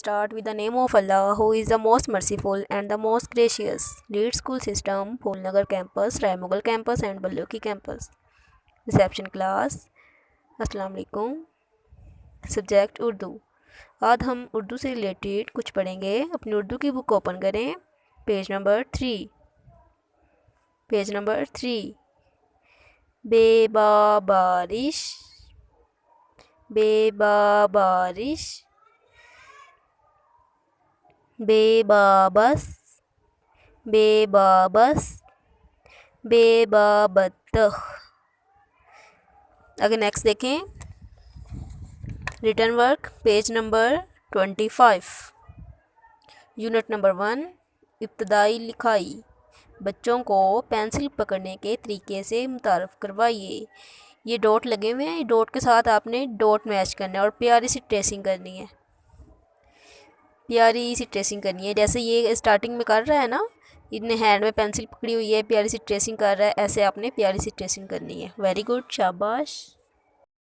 Start with the name of Allah, who is the most merciful and the most gracious. Lead school system, Phoolnagar campus, Raimughal campus and Balloki campus. Reception class. अस्सलाम वालेकुम. Subject Urdu. आज हम उर्दू से related कुछ पढ़ेंगे. अपनी उर्दू की book open करें. Page number 3. बेबाबारिश, बेबाबारिश, बेबाबस, बेबाबस, बेबाबतह. आगे नेक्स्ट देखें. Written work page number 25. Unit number 1 इब्तदाई लिखाई. बच्चों को पेंसिल पकड़ने के तरीके से मुतारफ़ करवाइए. ये डॉट लगे हुए हैं, ये डॉट के साथ आपने डॉट मैच करना है और प्यारी सी ट्रेसिंग करनी है. प्यारी सी ट्रेसिंग करनी है. जैसे ये स्टार्टिंग में कर रहा है ना, इतने हैंड में पेंसिल पकड़ी हुई है, प्यारी सी ट्रेसिंग कर रहा है, ऐसे आपने प्यारी सी ट्रेसिंग करनी है. वेरी गुड, शाबाश.